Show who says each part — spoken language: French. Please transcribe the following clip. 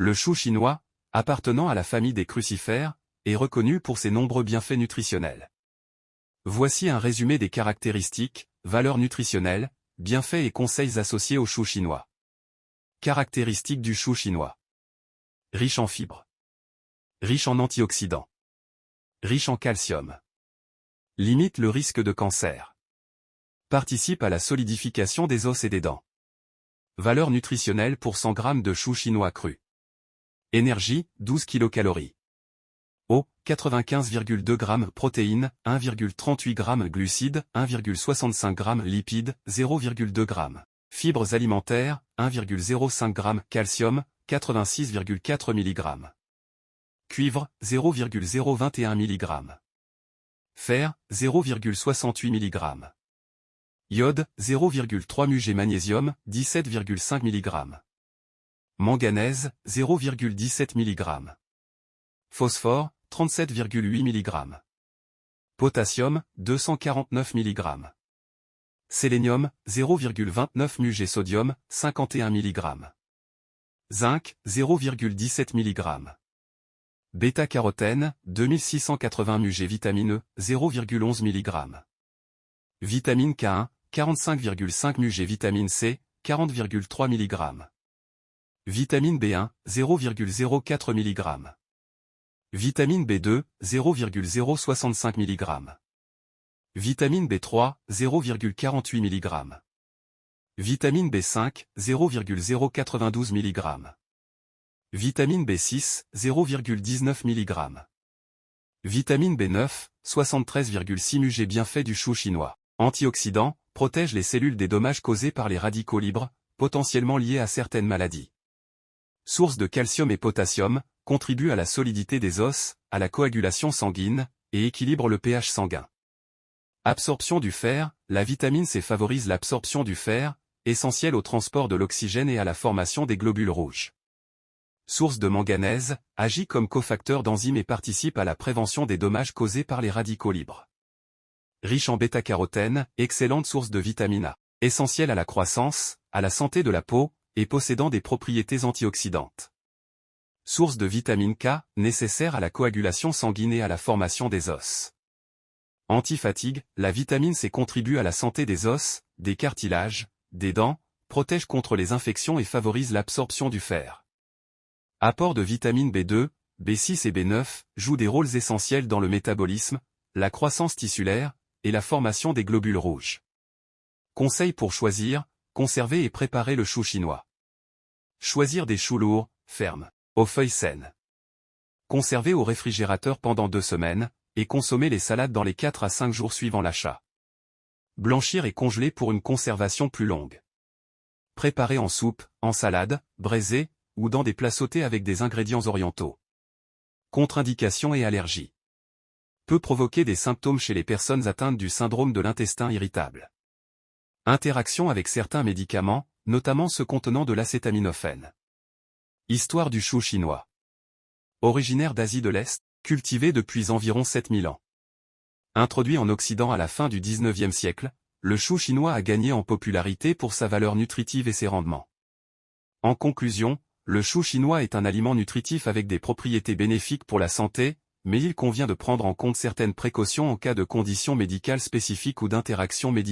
Speaker 1: Le chou chinois, appartenant à la famille des crucifères, est reconnu pour ses nombreux bienfaits nutritionnels. Voici un résumé des caractéristiques, valeurs nutritionnelles, bienfaits et conseils associés au chou chinois. Caractéristiques du chou chinois. Riche en fibres. Riche en antioxydants. Riche en calcium. Limite le risque de cancer. Participe à la solidification des os et des dents. Valeur nutritionnelle pour 100 g de chou chinois cru. Énergie, 12 kcal. Eau, 95,2 g. Protéines, 1,38 g. Glucides, 1,65 g. Lipides, 0,2 g. Fibres alimentaires, 1,05 g. Calcium, 86,4 mg. Cuivre, 0,021 mg. Fer, 0,68 mg. Iode, 0,3 mg. Magnésium, 17,5 mg. Manganèse, 0,17 mg. Phosphore, 37,8 mg. Potassium, 249 mg. Sélénium, 0,29 mg. Sodium, 51 mg. Zinc, 0,17 mg. Bêta-carotène, 2680 mg. Vitamine E, 0,11 mg. Vitamine K1, 45,5 mg. Vitamine C, 40,3 mg. Vitamine B1, 0,04 mg. Vitamine B2, 0,065 mg. Vitamine B3, 0,48 mg. Vitamine B5, 0,092 mg. Vitamine B6, 0,19 mg. Vitamine B9, 73,6 mg. Bienfaits du chou chinois. Antioxydants, protège les cellules des dommages causés par les radicaux libres, potentiellement liés à certaines maladies. Source de calcium et potassium, contribue à la solidité des os, à la coagulation sanguine, et équilibre le pH sanguin. Absorption du fer, la vitamine C favorise l'absorption du fer, essentiel au transport de l'oxygène et à la formation des globules rouges. Source de manganèse, agit comme cofacteur d'enzymes et participe à la prévention des dommages causés par les radicaux libres. Riche en bêta-carotène, excellente source de vitamine A, essentielle à la croissance, à la santé de la peau, et possédant des propriétés antioxydantes. Source de vitamine K, nécessaire à la coagulation sanguine et à la formation des os. Anti-fatigue, la vitamine C contribue à la santé des os, des cartilages, des dents, protège contre les infections et favorise l'absorption du fer. Apport de vitamine B2, B6 et B9, jouent des rôles essentiels dans le métabolisme, la croissance tissulaire, et la formation des globules rouges. Conseils pour choisir, conserver et préparer le chou chinois. Choisir des choux lourds, fermes, aux feuilles saines. Conserver au réfrigérateur pendant 2 semaines, et consommer les salades dans les 4 à 5 jours suivant l'achat. Blanchir et congeler pour une conservation plus longue. Préparer en soupe, en salade, braisée, ou dans des plats sautés avec des ingrédients orientaux. Contre-indications et allergies. Peut provoquer des symptômes chez les personnes atteintes du syndrome de l'intestin irritable. Interaction avec certains médicaments, notamment ceux contenant de l'acétaminophène. Histoire du chou chinois. Originaire d'Asie de l'Est, cultivé depuis environ 7000 ans. Introduit en Occident à la fin du XIXe siècle, le chou chinois a gagné en popularité pour sa valeur nutritive et ses rendements. En conclusion, le chou chinois est un aliment nutritif avec des propriétés bénéfiques pour la santé, mais il convient de prendre en compte certaines précautions en cas de conditions médicales spécifiques ou d'interactions médicales.